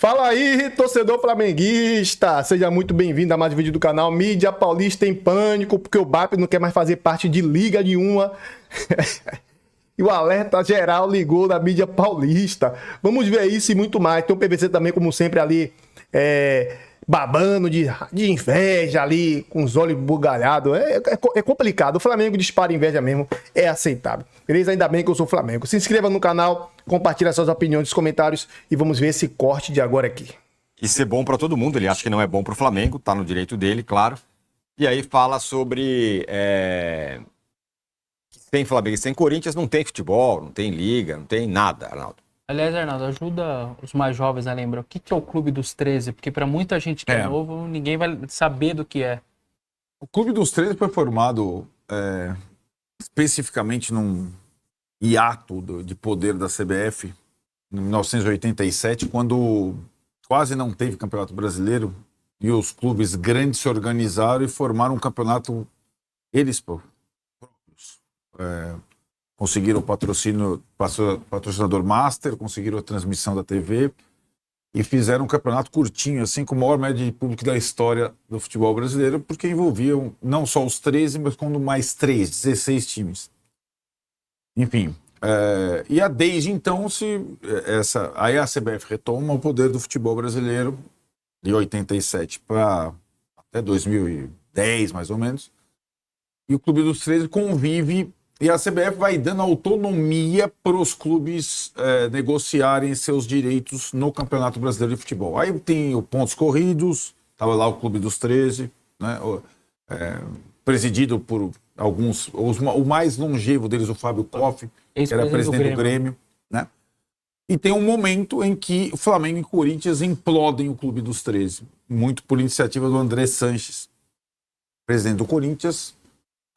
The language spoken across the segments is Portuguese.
Fala aí, torcedor flamenguista! Seja muito bem-vindo a mais um vídeo do canal Mídia Paulista em Pânico, porque o BAP não quer mais fazer parte de liga nenhuma. E o alerta geral ligou na Mídia Paulista. Vamos ver isso e muito mais. Tem o PVC também, como sempre, ali babando de inveja ali, com os olhos bugalhados. É complicado. O Flamengo dispara inveja mesmo. É aceitável. Beleza? Ainda bem que eu sou Flamengo. Se inscreva no canal, compartilhe suas opiniões nos comentários e vamos ver esse corte de agora aqui. Isso é bom para todo mundo. Ele acha que não é bom para o Flamengo. Tá no direito dele, claro. E aí fala sobre... Sem Flamengo e sem Corinthians não tem futebol, não tem liga, não tem nada, Arnaldo. Aliás, Arnaldo, ajuda os mais jovens a lembrar o que é o Clube dos 13, porque para muita gente que é novo, ninguém vai saber do que é. O Clube dos 13 foi formado especificamente num hiato de poder da CBF em 1987, quando quase não teve Campeonato Brasileiro e os clubes grandes se organizaram e formaram um campeonato eles próprios. Conseguiram o patrocinador master, conseguiram a transmissão da TV e fizeram um campeonato curtinho, assim, com a maior média de público da história do futebol brasileiro, porque envolviam não só os 13, mas como mais 16 times. Enfim, e desde então, aí a CBF retoma o poder do futebol brasileiro de 87 para até 2010, mais ou menos, e o Clube dos 13 convive. E a CBF vai dando autonomia para os clubes negociarem seus direitos no Campeonato Brasileiro de Futebol. Aí tem o pontos corridos, estava lá o Clube dos 13, né, presidido por alguns, o mais longevo deles, o Fábio Koff, que era presidente do Grêmio. Né? E tem um momento em que o Flamengo e Corinthians implodem o Clube dos 13, muito por iniciativa do André Sanches, presidente do Corinthians,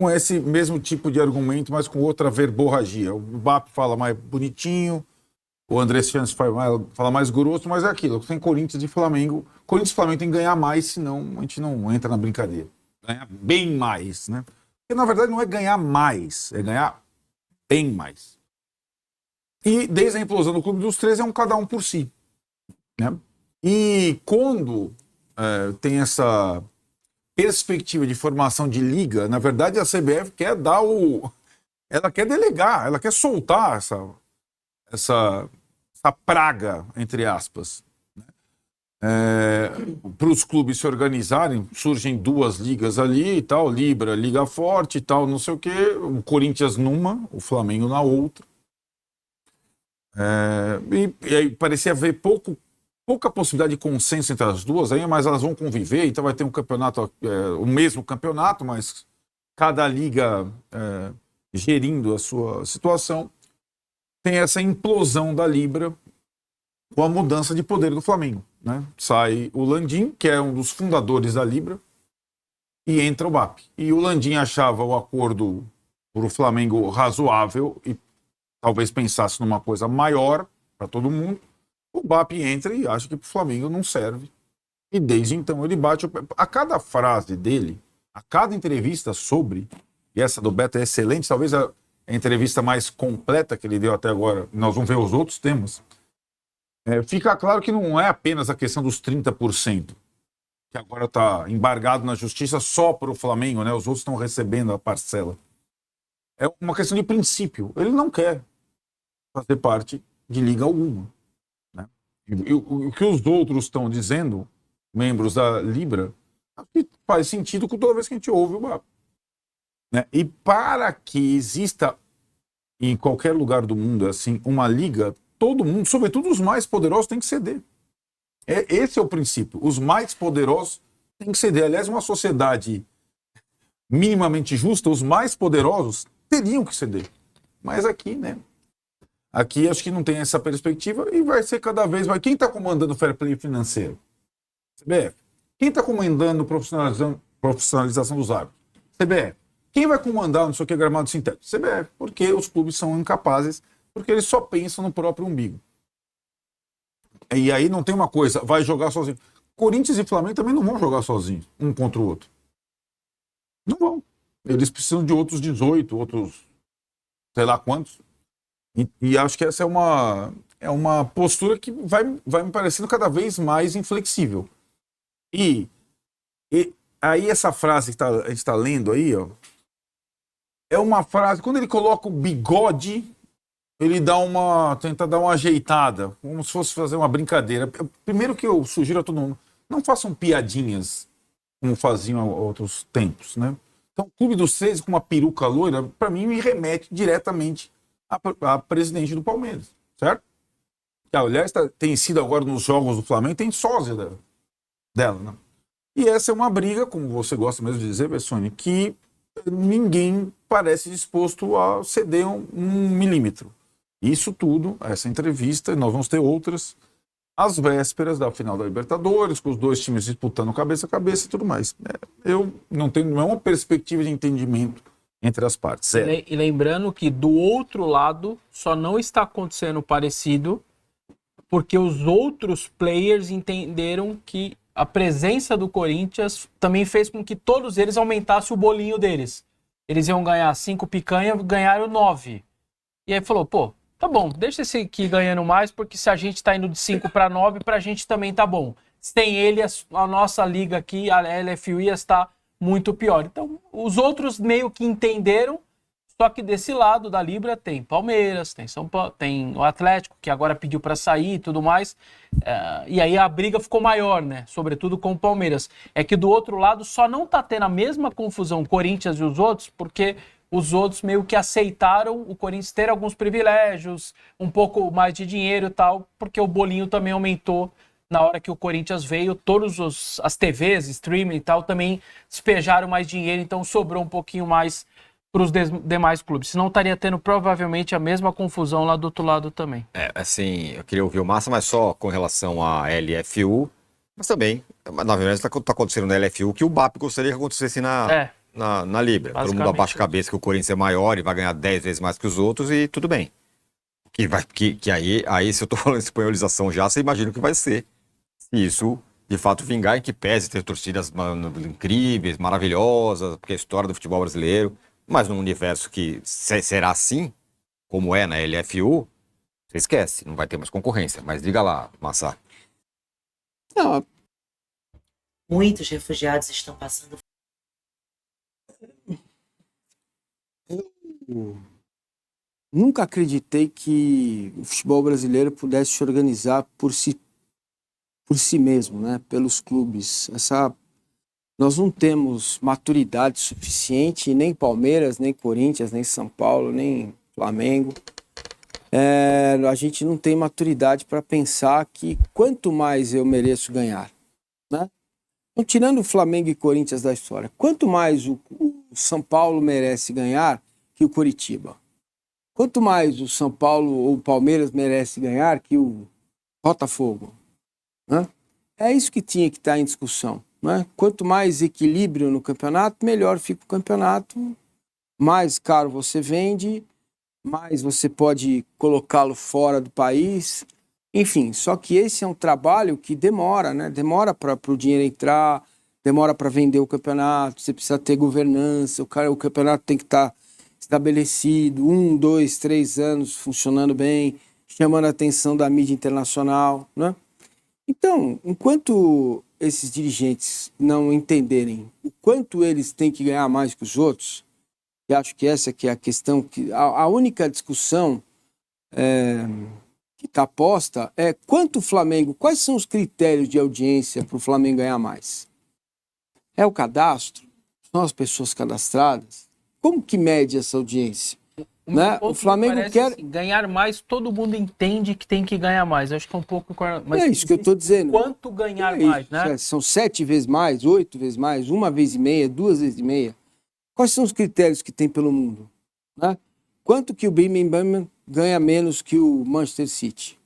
com esse mesmo tipo de argumento, mas com outra verborragia. O BAP fala mais bonitinho, o André Sanches fala mais grosso, mas é aquilo. Tem Corinthians e Flamengo. Corinthians e Flamengo tem que ganhar mais, senão a gente não entra na brincadeira. Ganhar bem mais, né? Porque, na verdade, não é ganhar mais, é ganhar bem mais. E desde a implosão do Clube dos 13 é um cada um por si. Né? E quando tem essa perspectiva de formação de liga, na verdade a CBF quer ela quer delegar, ela quer soltar essa praga, entre aspas, né? Para os clubes se organizarem, surgem duas ligas ali e tal, Libra, Liga Forte e tal, não sei o quê, o Corinthians numa, o Flamengo na outra. E aí parecia haver pouca possibilidade de consenso entre as duas, aí, mas elas vão conviver, então vai ter um campeonato, o mesmo campeonato, mas cada liga gerindo a sua situação. Tem essa implosão da Libra com a mudança de poder do Flamengo. Né? Sai o Landim, que é um dos fundadores da Libra, e entra o BAP. E o Landim achava o acordo para o Flamengo razoável e talvez pensasse numa coisa maior para todo mundo. O BAP entra e acha que o Flamengo não serve. E desde então ele bate o pé. A cada frase dele, a cada entrevista sobre, e essa do Beto é excelente, talvez a entrevista mais completa que ele deu até agora, nós vamos ver os outros temas, fica claro que não é apenas a questão dos 30%, que agora está embargado na justiça só para o Flamengo, né? Os outros estão recebendo a parcela. É uma questão de princípio. Ele não quer fazer parte de liga alguma. E o que os outros estão dizendo, membros da Libra, faz sentido com toda vez que a gente ouve o BAP. Né? E para que exista em qualquer lugar do mundo assim uma liga, todo mundo, sobretudo os mais poderosos, tem que ceder. Esse é o princípio. Os mais poderosos têm que ceder. Aliás, uma sociedade minimamente justa, os mais poderosos teriam que ceder. Mas aqui, né? Aqui acho que não tem essa perspectiva e vai ser cada vez mais. Quem está comandando o fair play financeiro? CBF. Quem está comandando profissionalização dos árbitros? CBF. Quem vai comandar não sei o que gramado sintético? CBF. Porque os clubes são incapazes, porque eles só pensam no próprio umbigo. E aí não tem uma coisa, vai jogar sozinho. Corinthians e Flamengo também não vão jogar sozinhos, um contra o outro. Não vão. Eles precisam de outros 18, outros sei lá quantos. E acho que essa é uma é uma postura que vai me parecendo cada vez mais inflexível. E aí essa frase que a gente está lendo aí, ó, é uma frase, quando ele coloca o bigode, ele tenta dar uma ajeitada, como se fosse fazer uma brincadeira. Primeiro que eu sugiro a todo mundo, não façam piadinhas como faziam há outros tempos, né? Então, o Clube dos 13 com uma peruca loira, para mim, me remete diretamente a presidente do Palmeiras, certo? Que, aliás, tem sido agora nos jogos do Flamengo, tem sósia dela, né? E essa é uma briga, como você gosta mesmo de dizer, Bessone, que ninguém parece disposto a ceder um milímetro. Isso tudo, essa entrevista, nós vamos ter outras, às vésperas da final da Libertadores, com os dois times disputando cabeça a cabeça e tudo mais. Eu não tenho nenhuma perspectiva de entendimento entre as partes. E lembrando que do outro lado só não está acontecendo parecido porque os outros players entenderam que a presença do Corinthians também fez com que todos eles aumentassem o bolinho deles. Eles iam ganhar 5 picanha, ganharam 9. E aí falou, pô, tá bom, deixa esse aqui ganhando mais, porque se a gente tá indo de 5 para 9, pra gente também tá bom. Sem ele, a nossa liga aqui, a LFU, ia estar muito pior. Então, os outros meio que entenderam, só que desse lado da Libra tem Palmeiras, tem São Paulo, tem o Atlético, que agora pediu para sair e tudo mais. E aí a briga ficou maior, né? Sobretudo com o Palmeiras. É que do outro lado só não tá tendo a mesma confusão Corinthians e os outros, porque os outros meio que aceitaram o Corinthians ter alguns privilégios, um pouco mais de dinheiro e tal, porque o bolinho também aumentou na hora que o Corinthians veio. Todas as TVs, streaming e tal, também despejaram mais dinheiro, então sobrou um pouquinho mais para os demais clubes. Senão estaria tendo provavelmente a mesma confusão lá do outro lado também. Assim, eu queria ouvir o Massa, mas só com relação à LFU, mas também, na verdade, está acontecendo na LFU que o BAP gostaria que acontecesse na Libra. Todo mundo abaixa a cabeça que o Corinthians é maior e vai ganhar 10 vezes mais que os outros e tudo bem. Que aí, se eu tô falando de espanholização já, você imagina o que vai ser. Se isso, de fato, vingar, em que pese ter torcidas incríveis, maravilhosas, porque é a história do futebol brasileiro, mas num universo que será assim, como é na LFU, você esquece, não vai ter mais concorrência. Mas diga lá, Massa. Não. Muitos refugiados estão passando. Eu nunca acreditei que o futebol brasileiro pudesse se organizar por si mesmo, né? Pelos clubes. Nós não temos maturidade suficiente, nem Palmeiras, nem Corinthians, nem São Paulo, nem Flamengo. A gente não tem maturidade para pensar que quanto mais eu mereço ganhar, né? Então, tirando o Flamengo e Corinthians da história, quanto mais o São Paulo merece ganhar que o Coritiba? Quanto mais o São Paulo ou o Palmeiras merece ganhar que o Botafogo? Né? É isso que tinha que estar em discussão. Né? Quanto mais equilíbrio no campeonato, melhor fica o campeonato, mais caro você vende, mais você pode colocá-lo fora do país. Enfim, só que esse é um trabalho que demora, né? Demora para o dinheiro entrar, demora para vender o campeonato, você precisa ter governança, o campeonato tem que estar estabelecido, 1, 2, 3 anos funcionando bem, chamando a atenção da mídia internacional, né? Então, enquanto esses dirigentes não entenderem o quanto eles têm que ganhar mais que os outros, e acho que essa que é a questão, que a única discussão que está posta é quanto o Flamengo, quais são os critérios de audiência para o Flamengo ganhar mais? É o cadastro? São as pessoas cadastradas? Como que mede essa audiência? Né? O Flamengo quer assim, ganhar mais, todo mundo entende que tem que ganhar mais. Acho que é um pouco. Mas é isso que eu estou dizendo. Quanto ganhar mais, né? São 7 vezes mais, 8 vezes mais, 1 vez e meia, 2 vezes e meia. Quais são os critérios que tem pelo mundo? Né? Quanto que o Birmingham ganha menos que o Manchester City?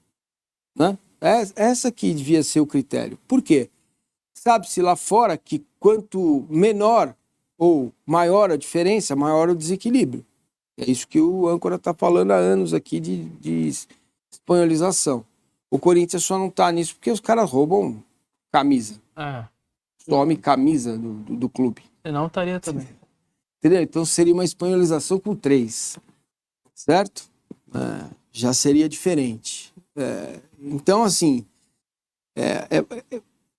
Né? Essa aqui devia ser o critério. Por quê? Sabe-se lá fora que quanto menor ou maior a diferença, maior o desequilíbrio. É isso que o âncora está falando há anos aqui de espanholização. O Corinthians só não está nisso porque os caras roubam camisa. Some camisa do clube. Senão estaria também. Entendeu? Então seria uma espanholização com 3. Certo? Já seria diferente. Então, assim,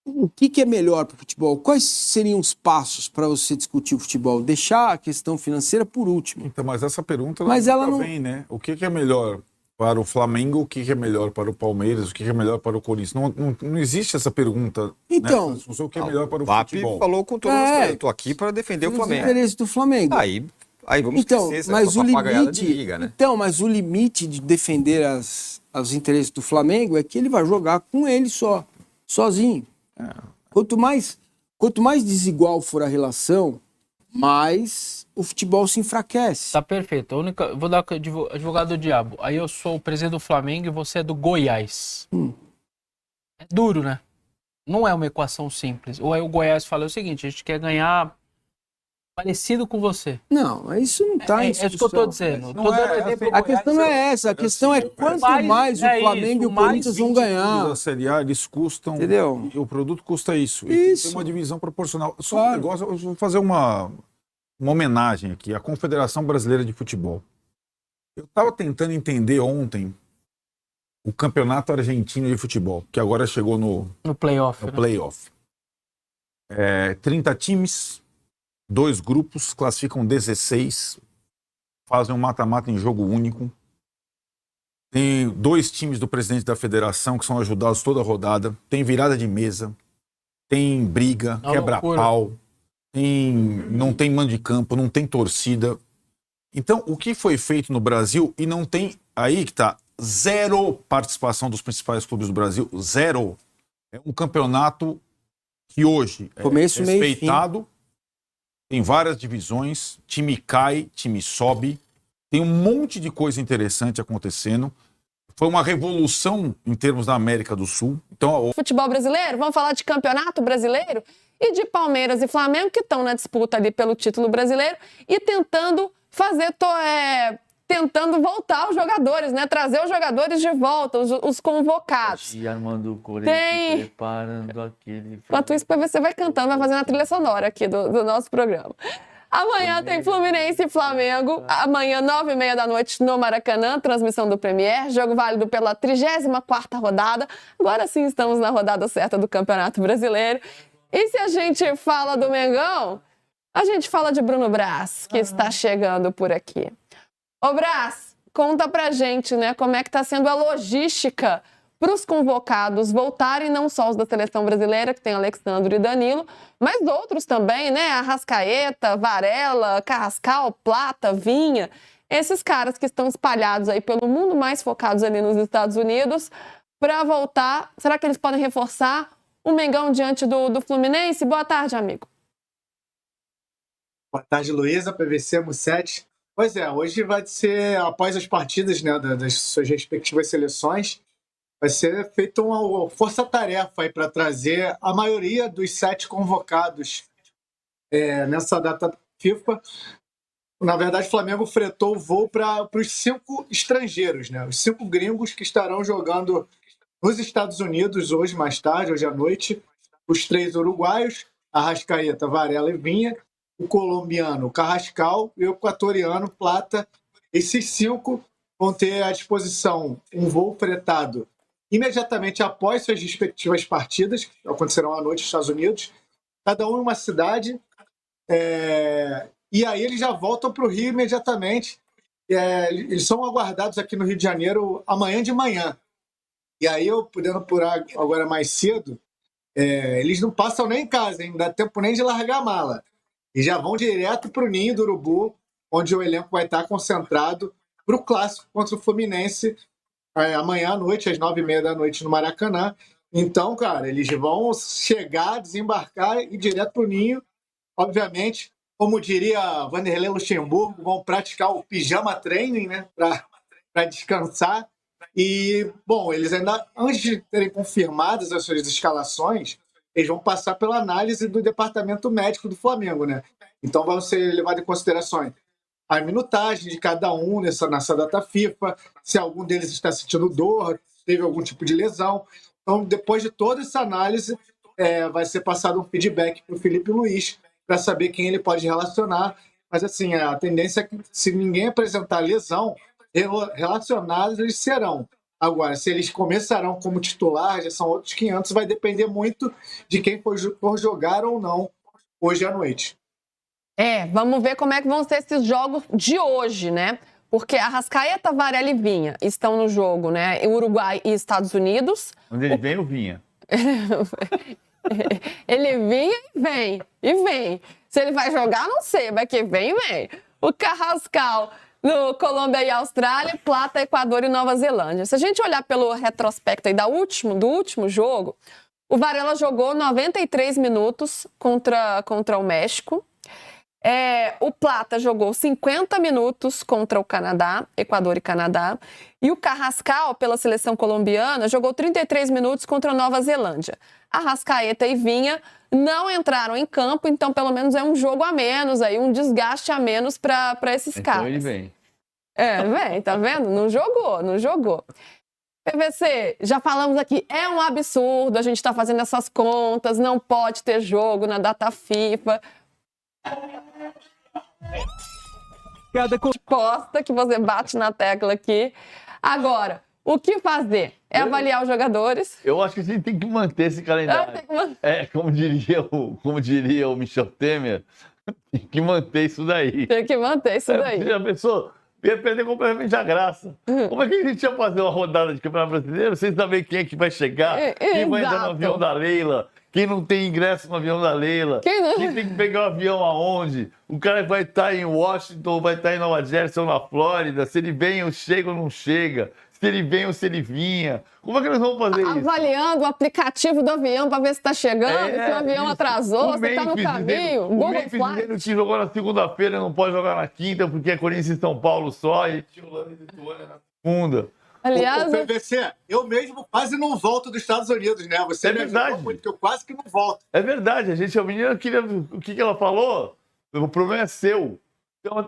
o que é melhor para o futebol? Quais seriam os passos para você discutir o futebol? Deixar a questão financeira por último. Então, mas essa pergunta ela não vem, né? O que é melhor para o Flamengo, o que é melhor para o Palmeiras, o que é melhor para o Corinthians? Não existe essa pergunta. Então, né? O que é melhor para o futebol. Falou com todo respeito. Eu tô aqui para defender o Flamengo. Os interesses do Flamengo. Aí vamos esquecer mas o limite, de liga, né? Então, mas o limite de defender os interesses do Flamengo é que ele vai jogar com ele sozinho. Quanto mais desigual for a relação, mais o futebol se enfraquece. Tá perfeito. Vou dar advogado do diabo. Aí eu sou o presidente do Flamengo e você é do Goiás. É duro, né? Não é uma equação simples. Ou aí o Goiás fala o seguinte: a gente quer ganhar parecido com você. Não, mas isso não está em discussão. É isso que eu tô dizendo. A questão não é essa. A questão é quanto mais o Flamengo e o Corinthians vão ganhar. A Série A, eles custam... Entendeu? E o produto custa isso. Isso. E tem uma divisão proporcional. Só um negócio, eu vou fazer uma homenagem aqui à Confederação Brasileira de Futebol. Eu estava tentando entender ontem o Campeonato Argentino de Futebol, que agora chegou no playoff. 30 times... 2 grupos, classificam 16, fazem um mata-mata em jogo único. Tem 2 times do presidente da federação que são ajudados toda a rodada. Tem virada de mesa, tem briga, quebra-pau, não tem mando de campo, não tem torcida. Então, o que foi feito no Brasil, e não tem, aí que tá, 0 participação dos principais clubes do Brasil, 0. É um campeonato que hoje é respeitado. Tem várias divisões, time cai, time sobe, tem um monte de coisa interessante acontecendo. Foi uma revolução em termos da América do Sul. Então, futebol brasileiro, vamos falar de campeonato brasileiro e de Palmeiras e Flamengo que estão na disputa ali pelo título brasileiro e tentando tentando voltar os jogadores, né? Trazer os jogadores de volta, os convocados. E Armando Corinthians preparando aquele... Enquanto isso, você vai cantando, vai fazendo a trilha sonora aqui do nosso programa. Amanhã tem Fluminense e Flamengo. Amanhã, 9h30 da noite, no Maracanã, transmissão do Premier. Jogo válido pela 34ª rodada. Agora sim estamos na rodada certa do Campeonato Brasileiro. E se a gente fala do Mengão, a gente fala de Bruno Braz, que está chegando por aqui. Ô Braz, conta pra gente, né, como é que tá sendo a logística para os convocados voltarem, não só os da seleção brasileira, que tem Alexandre e Danilo, mas outros também, né, Arrascaeta, Varela, Carrascal, Plata, Vinha, esses caras que estão espalhados aí pelo mundo, mais focados ali nos Estados Unidos, para voltar. Será que eles podem reforçar o Mengão diante do Fluminense? Boa tarde, amigo. Boa tarde, Luísa, PVC Mussetti. Pois é, hoje vai ser, após as partidas, né, das suas respectivas seleções, vai ser feita uma força-tarefa para trazer a maioria dos 7 convocados nessa data FIFA. Na verdade, o Flamengo fretou o voo para os 5 estrangeiros, né, os 5 gringos que estarão jogando nos Estados Unidos hoje, mais tarde, hoje à noite. Os 3 uruguaios, Arrascaeta, Varela e Vinha, o colombiano Carrascal e o equatoriano Plata. Esses 5 vão ter à disposição um voo fretado imediatamente após suas respectivas partidas, que acontecerão à noite nos Estados Unidos, cada um em uma cidade, e aí eles já voltam para o Rio imediatamente. Eles são aguardados aqui no Rio de Janeiro amanhã de manhã. E aí, eu podendo apurar agora mais cedo, eles não passam nem em casa, hein? Não dá tempo nem de largar a mala. E já vão direto para o Ninho do Urubu, onde o elenco vai estar concentrado para o clássico contra o Fluminense amanhã à noite, às 9h30 da noite no Maracanã. Então, cara, eles vão chegar, desembarcar e ir direto para o Ninho. Obviamente, como diria Vanderlei Luxemburgo, vão praticar o pijama training, né, para descansar. E, bom, eles ainda, antes de terem confirmadas as suas escalações, eles vão passar pela análise do departamento médico do Flamengo, né? Então vão ser levados em consideração a minutagem de cada um nessa data FIFA, se algum deles está sentindo dor, teve algum tipo de lesão. Então, depois de toda essa análise, vai ser passado um feedback para o Felipe Luiz para saber quem ele pode relacionar. Mas, assim, a tendência é que, se ninguém apresentar lesão, relacionados eles serão Agora, se eles começarão como titular, já são outros 500, vai depender muito de quem for jogar ou não hoje à noite. Vamos ver como é que vão ser esses jogos de hoje, né? Porque Arrascaeta, Varela e Vinha estão no jogo, né? Uruguai e Estados Unidos. Onde ele vem, eu vinha. Ele vinha e vem. Se ele vai jogar, não sei, mas que vem. O Carrascal no Colômbia e Austrália, Plata, Equador e Nova Zelândia. Se a gente olhar pelo retrospecto aí do último jogo, o Varela jogou 93 minutos contra o México. O Plata jogou 50 minutos contra o Canadá, Equador e Canadá. E o Carrascal, pela seleção colombiana, jogou 33 minutos contra a Nova Zelândia. Arrascaeta e Vinha não entraram em campo, então pelo menos é um jogo a menos, aí, um desgaste a menos para esses caras. Então ele vem. Vem, tá vendo? Não jogou. PVC, já falamos aqui, é um absurdo a gente estar fazendo essas contas, não pode ter jogo na data FIFA. Cada resposta que você bate na tecla aqui. Agora, o que fazer? Avaliar os jogadores? Eu acho que a gente tem que manter esse calendário. Como diria o Michel Temer, tem que manter isso daí. Você já pensou? Ia perder completamente a graça. Como é que a gente ia fazer uma rodada de Campeonato Brasileiro sem saber quem é que vai chegar, quem vai entrar no avião da Leila, quem não tem ingresso no avião da Leila, quem tem que pegar o avião aonde, o cara vai estar em Washington, vai estar em Nova Jersey ou na Flórida, se ele vem ou chega ou não chega, se ele vem ou se ele vinha. Como é que nós vamos fazer isso? Avaliando o aplicativo do avião para ver se está chegando, se o avião atrasou, se está no caminho. O Memphis dizendo que jogou na segunda-feira não pode jogar na quinta porque é Corinthians e São Paulo só e tinha o Lane de Lituânia na segunda. Aliás, o PVC, eu mesmo quase não volto dos Estados Unidos, né? Você me ajudou muito, que eu quase que não volto. É verdade, a menina queria... O que ela falou? O problema é seu.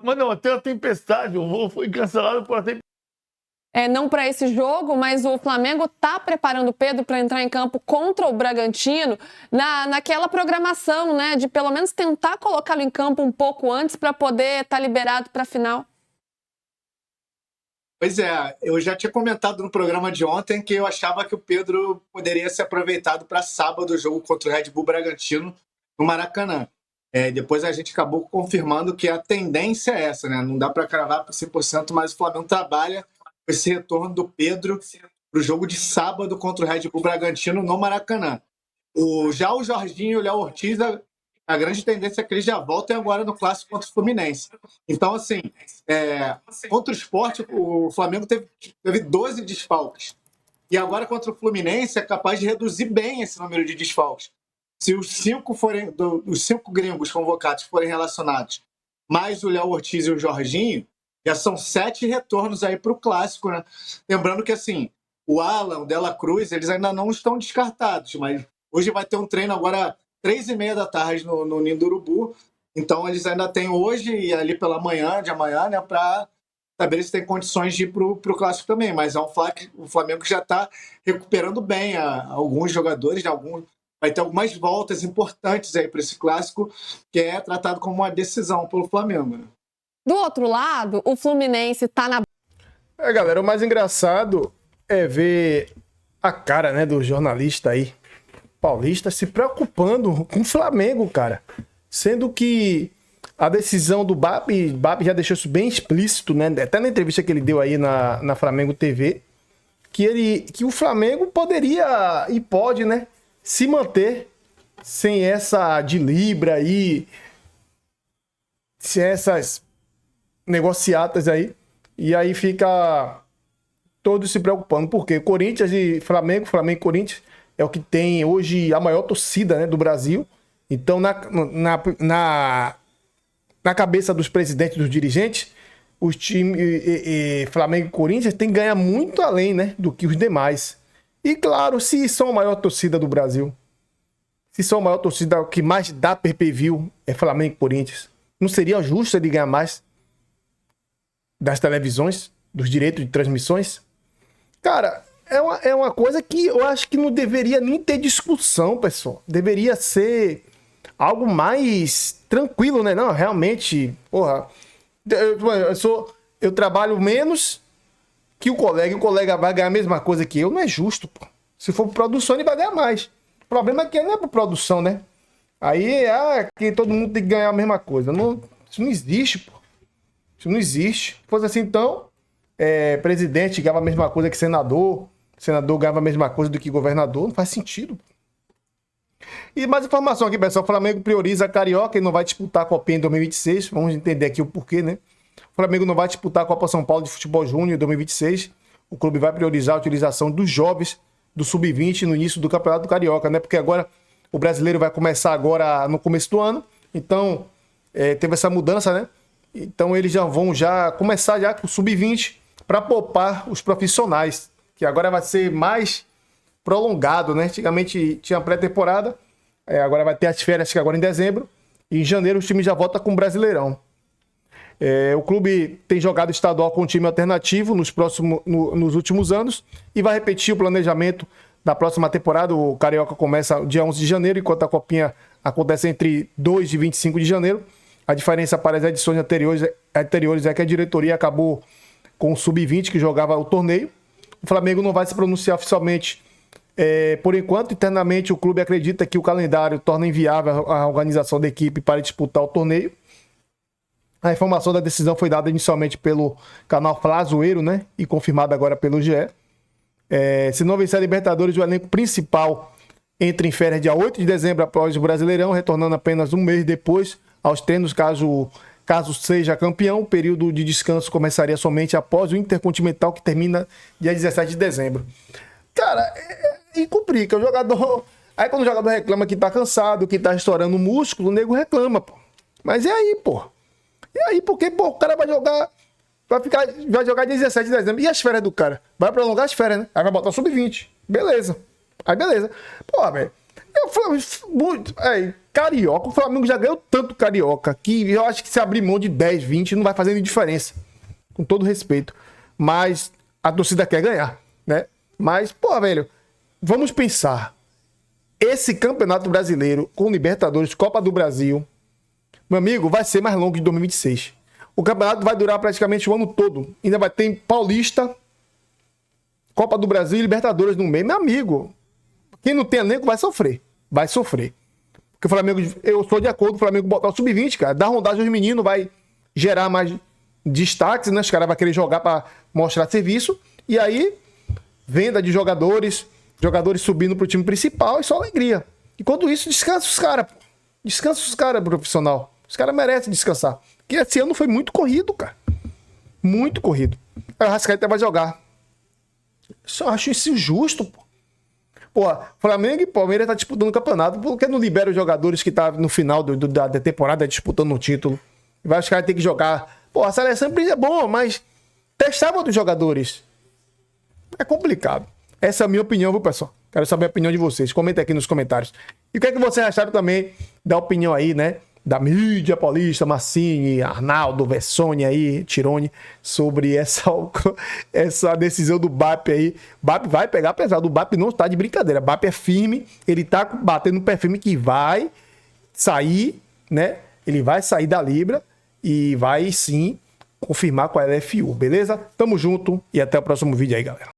Mas não, até a tempestade, o voo foi cancelado por tempestade. Não para esse jogo, mas o Flamengo está preparando o Pedro para entrar em campo contra o Bragantino naquela programação, né? De pelo menos tentar colocá-lo em campo um pouco antes para poder estar liberado para a final. Pois é, eu já tinha comentado no programa de ontem que eu achava que o Pedro poderia ser aproveitado para sábado o jogo contra o Red Bull Bragantino no Maracanã. Depois a gente acabou confirmando que a tendência é essa, né? Não dá para cravar por 100%, mas o Flamengo trabalha esse retorno do Pedro para o jogo de sábado contra o Red Bull Bragantino no Maracanã. Já o Jorginho e o Léo Ortiz, a grande tendência é que eles já voltem agora no clássico contra o Fluminense. Então, assim, contra o Sport, o Flamengo teve 12 desfalques. E agora contra o Fluminense é capaz de reduzir bem esse número de desfalques. Se os 5 gringos convocados forem relacionados, mais o Léo Ortiz e o Jorginho, já são 7 retornos aí para o clássico, né? Lembrando que, assim, o Alan, o Dela Cruz, eles ainda não estão descartados, mas hoje vai ter um treino agora 3h30 da tarde no Ninho do Urubu. Então, eles ainda têm hoje e ali pela manhã, né, para saber se tem condições de ir para o clássico também. Mas o Flamengo já está recuperando bem alguns jogadores, vai ter algumas voltas importantes aí para esse clássico, que é tratado como uma decisão pelo Flamengo, né? Do outro lado, o Fluminense tá na... Galera, o mais engraçado é ver a cara, né, do jornalista aí, paulista, se preocupando com o Flamengo, cara. Sendo que a decisão do BAP já deixou isso bem explícito, né, até na entrevista que ele deu aí na Flamengo TV, que o Flamengo poderia e pode, né, se manter sem essa de Libra aí, sem essas negociatas aí, e aí fica todos se preocupando, porque Corinthians e Flamengo e Corinthians é o que tem hoje a maior torcida, né, do Brasil. Então na cabeça dos presidentes, dos dirigentes, os times Flamengo e Corinthians tem que ganhar muito além, né, do que os demais. E claro, se são a maior torcida do Brasil, se são a maior torcida que mais dá pay-per-view é Flamengo e Corinthians, não seria justo ele ganhar mais das televisões, dos direitos de transmissões? Cara, é uma coisa que eu acho que não deveria nem ter discussão, pessoal. Deveria ser algo mais tranquilo, né? Não, realmente, porra, eu trabalho menos que o colega vai ganhar a mesma coisa que eu, não é justo, pô. Se for por produção, ele vai ganhar mais. O problema é que não é por produção, né? Aí, que todo mundo tem que ganhar a mesma coisa. Não, isso não existe, pô. Isso não existe. Se fosse assim, então, presidente ganhava a mesma coisa que senador ganhava a mesma coisa do que governador. Não faz sentido. E mais informação aqui, pessoal. O Flamengo prioriza a Carioca e não vai disputar a Copinha em 2026. Vamos entender aqui o porquê, né? O Flamengo não vai disputar a Copa São Paulo de Futebol Júnior em 2026. O clube vai priorizar a utilização dos jovens do Sub-20 no início do Campeonato Carioca, né? Porque agora o brasileiro vai começar agora no começo do ano. Então, teve essa mudança, né? Então, eles já vão começar já com o Sub-20 para poupar os profissionais, que agora vai ser mais prolongado, né? Antigamente tinha pré-temporada, agora vai ter as férias, que agora em dezembro. E em janeiro os times já voltam com o Brasileirão. O clube tem jogado estadual com um time alternativo nos últimos anos e vai repetir o planejamento da próxima temporada. O Carioca começa dia 11 de janeiro, enquanto a Copinha acontece entre 2 e 25 de janeiro. A diferença para as edições anteriores é que a diretoria acabou com o Sub-20, que jogava o torneio. O Flamengo não vai se pronunciar oficialmente por enquanto. Internamente, o clube acredita que o calendário torna inviável a organização da equipe para disputar o torneio. A informação da decisão foi dada inicialmente pelo canal Flazoeiro, né? E confirmada agora pelo GE. Se não vencer a Libertadores, o elenco principal entra em férias dia 8 de dezembro após o Brasileirão, retornando apenas um mês depois aos treinos, caso seja campeão. O período de descanso começaria somente após o Intercontinental, que termina dia 17 de dezembro. Cara, e complica. O jogador... Aí quando o jogador reclama que tá cansado, que tá estourando o músculo, o nego reclama, pô. Mas e aí, pô? E aí, porque, pô, o cara vai jogar... Vai jogar 17 de dezembro. E as férias do cara? Vai prolongar as férias, né? Aí vai botar sub-20. Beleza. Aí beleza. Pô, velho. Carioca, o Flamengo já ganhou tanto Carioca que eu acho que se abrir mão de 10, 20 não vai fazer diferença. Com todo respeito. Mas a torcida quer ganhar, né? Mas, pô, velho, vamos pensar. Esse Campeonato Brasileiro com Libertadores, Copa do Brasil, meu amigo, vai ser mais longo de 2026. O campeonato vai durar praticamente o ano todo. Ainda vai ter Paulista, Copa do Brasil e Libertadores no meio. Meu amigo, quem não tem elenco vai sofrer. Vai sofrer. Porque o Flamengo, eu sou de acordo, o Flamengo botar o sub-20, cara, dar rondagem aos meninos, vai gerar mais destaques, né? Os caras vão querer jogar para mostrar serviço. E aí, venda de jogadores subindo pro time principal e só alegria. Enquanto isso, descansa os caras, pô. Descansa os caras, profissional. Os caras merecem descansar. Porque esse ano foi muito corrido, cara. Muito corrido. Aí o Arrascaeta vai jogar. Só acho isso justo, pô. Pô, Flamengo e Palmeiras tá disputando o campeonato. Por que não libera os jogadores que tá no final da temporada disputando o título? Vai os caras ter que jogar. Pô, a seleção é bom, mas testava outros jogadores. É complicado. Essa é a minha opinião, viu, pessoal? Quero saber a opinião de vocês. Comenta aqui nos comentários. E o que é que vocês acharam também da opinião aí, né? Da mídia paulista, Massini, Arnaldo, Vessone aí, Tirone, sobre essa decisão do BAP aí. BAP vai pegar pesado. O BAP não está de brincadeira. BAP é firme. Ele tá batendo no pé firme que vai sair, né? Ele vai sair da Libra e vai sim confirmar com a LFU, beleza? Tamo junto e até o próximo vídeo aí, galera.